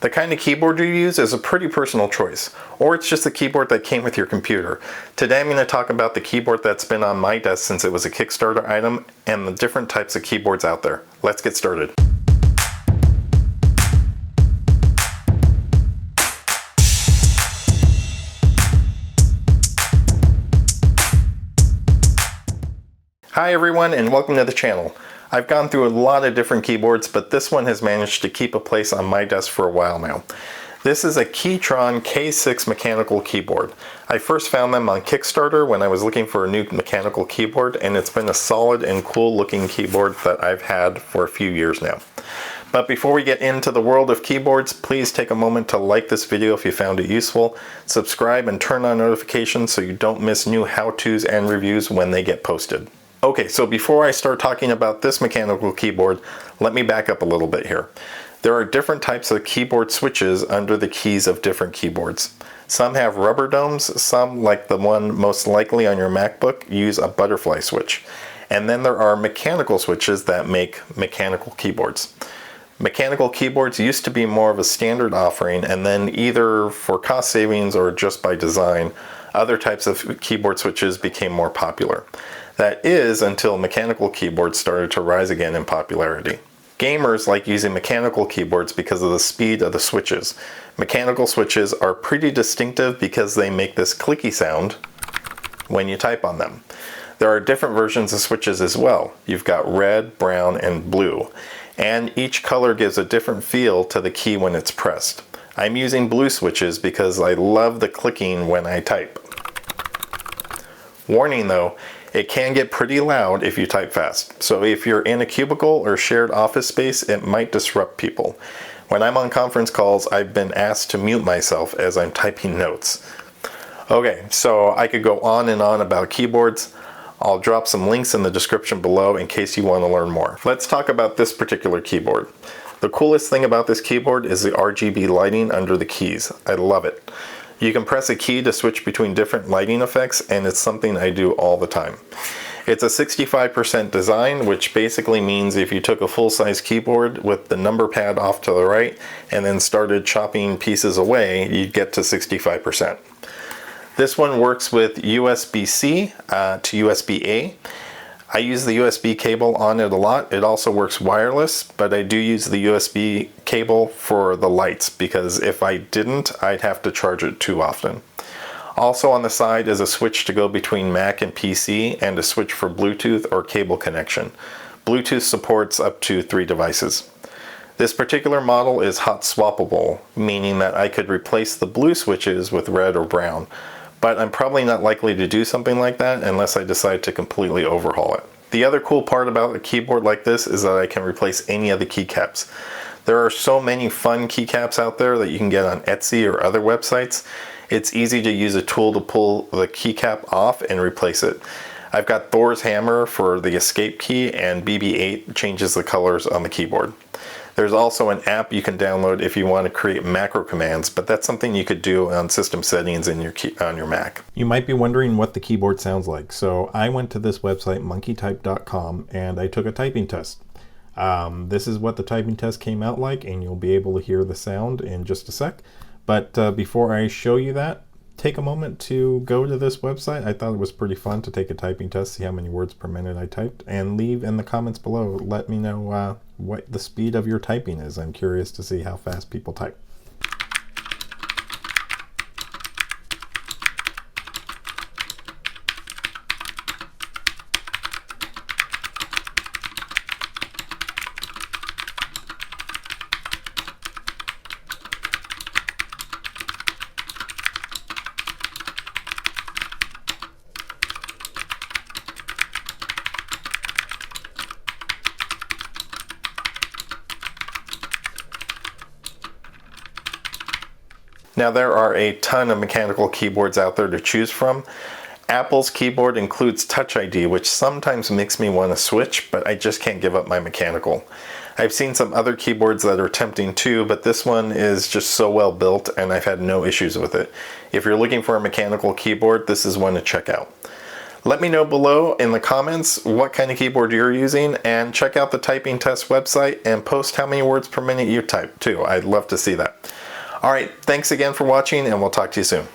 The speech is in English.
The kind of keyboard you use is a pretty personal choice, or it's just the keyboard that came with your computer. Today I'm going to talk about the keyboard that's been on my desk since it was a Kickstarter item and the different types of keyboards out there. Let's get started. Hi everyone and welcome to the channel. I've gone through a lot of different keyboards, but this one has managed to keep a place on my desk for a while now. This is a Keychron K6 mechanical keyboard. I first found them on Kickstarter when I was looking for a new mechanical keyboard, and it's been a solid and cool looking keyboard that I've had for a few years now. But before we get into the world of keyboards, please take a moment to like this video if you found it useful, subscribe and turn on notifications so you don't miss new how-tos and reviews when they get posted. Okay, so before I start talking about this mechanical keyboard, let me back up a little bit here. There are different types of keyboard switches under the keys of different keyboards. Some have rubber domes, some, like the one most likely on your MacBook, use a butterfly switch. And then there are mechanical switches that make mechanical keyboards. Mechanical keyboards used to be more of a standard offering, and then either for cost savings or just by design, other types of keyboard switches became more popular. That is until mechanical keyboards started to rise again in popularity. Gamers like using mechanical keyboards because of the speed of the switches. Mechanical switches are pretty distinctive because they make this clicky sound when you type on them. There are different versions of switches as well. You've got red, brown, and blue. And each color gives a different feel to the key when it's pressed. I'm using blue switches because I love the clicking when I type. Warning though, it can get pretty loud if you type fast. So if you're in a cubicle or shared office space, it might disrupt people. When I'm on conference calls, I've been asked to mute myself as I'm typing notes. Okay, so I could go on and on about keyboards. I'll drop some links in the description below in case you want to learn more. Let's talk about this particular keyboard. The coolest thing about this keyboard is the RGB lighting under the keys. I love it. You can press a key to switch between different lighting effects, and it's something I do all the time. It's a 65% design, which basically means if you took a full-size keyboard with the number pad off to the right and then started chopping pieces away, you'd get to 65%. This one works with USB-C to USB-A. I use the USB cable on it a lot. It also works wireless, but I do use the USB cable for the lights because if I didn't, I'd have to charge it too often. Also on the side is a switch to go between Mac and PC and a switch for Bluetooth or cable connection. Bluetooth supports up to 3 devices. This particular model is hot swappable, meaning that I could replace the blue switches with red or brown. But I'm probably not likely to do something like that unless I decide to completely overhaul it. The other cool part about a keyboard like this is that I can replace any of the keycaps. There are so many fun keycaps out there that you can get on Etsy or other websites. It's easy to use a tool to pull the keycap off and replace it. I've got Thor's hammer for the escape key, and BB-8 changes the colors on the keyboard. There's also an app you can download if you want to create macro commands, but that's something you could do on system settings in on your Mac. You might be wondering what the keyboard sounds like. So I went to this website, monkeytype.com, and I took a typing test. This is what the typing test came out like, and you'll be able to hear the sound in just a sec. But before I show you that, take a moment to go to this website. I thought it was pretty fun to take a typing test, see how many words per minute I typed, and leave in the comments below. Let me know what the speed of your typing is. I'm curious to see how fast people type. Now there are a ton of mechanical keyboards out there to choose from. Apple's keyboard includes Touch ID, which sometimes makes me want to switch, but I just can't give up my mechanical. I've seen some other keyboards that are tempting too, but this one is just so well built and I've had no issues with it. If you're looking for a mechanical keyboard, this is one to check out. Let me know below in the comments what kind of keyboard you're using, and check out the typing test website and post how many words per minute you type too. I'd love to see that. All right, thanks again for watching, and we'll talk to you soon.